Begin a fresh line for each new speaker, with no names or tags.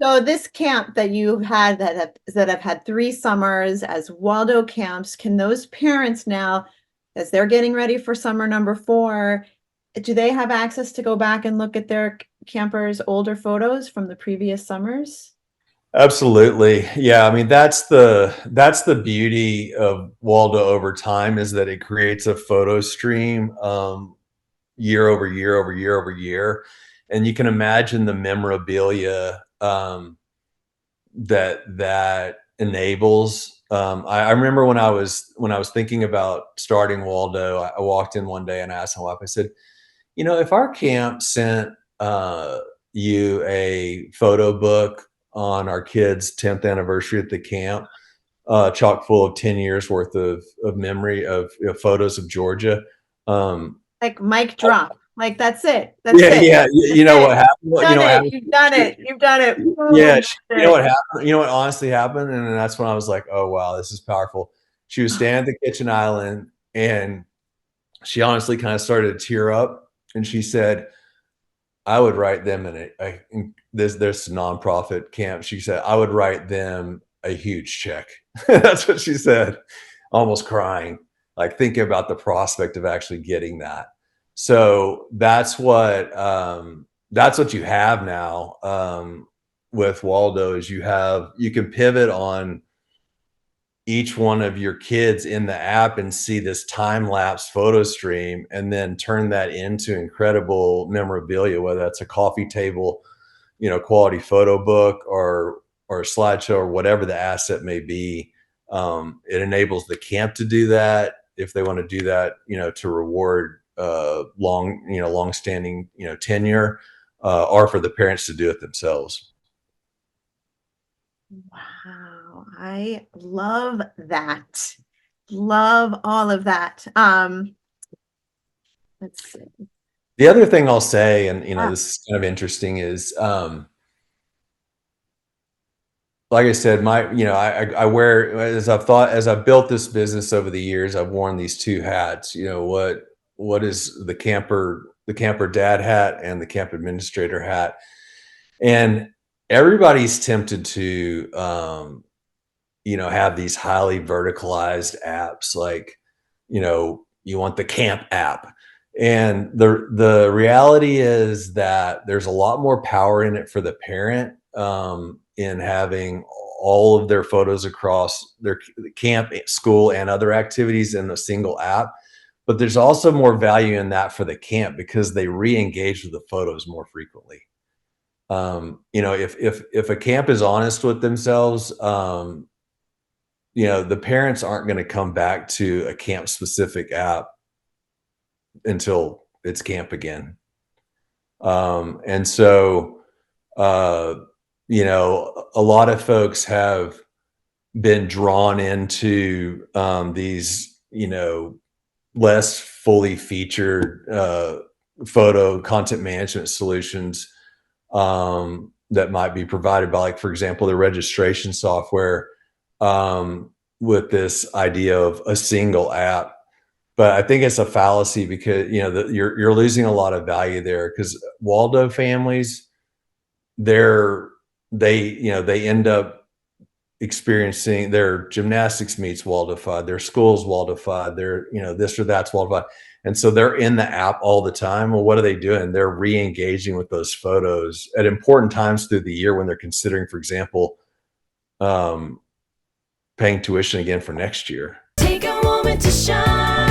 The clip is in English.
So this camp that you've had that have had 3 summers as Waldo camps, can those parents now, as they're getting ready for summer number 4, do they have access to go back and look at their campers' older photos from the previous summers?
Absolutely. Yeah. I mean, that's the beauty of Waldo over time is that it creates a photo stream year over year over year over year. And you can imagine the memorabilia that enables. I remember when I was thinking about starting Waldo, I walked in one day and I asked my wife, I said, if our camp sent you a photo book on our kids' 10th anniversary at the camp, chock full of 10 years worth of memory of photos of Georgia. Um,
Like mic drop. Like that's it. That's
yeah,
it.
yeah.
That's
You know
it.
what happened? You
Done
know what
it.
happened?
You've done it. You've done it.
Yeah,
Boom.
you know
That's
what
it.
happened? You know what honestly happened? And then that's when I was like, oh wow, this is powerful. She was standing at the kitchen island and she honestly kind of started to tear up and she said, I would write them this nonprofit camp. She said, I would write them a huge check. That's what she said, almost crying, like thinking about the prospect of actually getting that. So that's what you have now with Waldo is you can pivot on each one of your kids in the app and see this time lapse photo stream and then turn that into incredible memorabilia, whether that's a coffee table, quality photo book or a slideshow or whatever the asset may be. It enables the camp to do that if they want to do that, to reward long-standing, tenure, or for the parents to do it themselves.
Wow. I love that. Love all of that. Let's see.
The other thing I'll say, and
Yeah.
this is kind of interesting, is like I said, I wear as I've built this business over the years, I've worn these two hats. What is the camper dad hat and the camp administrator hat, and everybody's tempted to have these highly verticalized apps like you want the camp app. And the reality is that there's a lot more power in it for the parent in having all of their photos across their camp, school, and other activities in a single app. But there's also more value in that for the camp because they re-engage with the photos more frequently. If a camp is honest with themselves, the parents aren't going to come back to a camp specific app until it's camp again. And so, a lot of folks have been drawn into these, less fully featured photo content management solutions that might be provided by, like, for example, the registration software with this idea of a single app. But I think it's a fallacy because you're losing a lot of value there because Waldo families, they end up experiencing their gymnastics meets Waldified, their school's Waldified, their this or that's Waldified, and so they're in the app all the time. Well, what are they doing? They're re-engaging with those photos at important times through the year when they're considering, for example, paying tuition again for next year.
Take a moment to shine.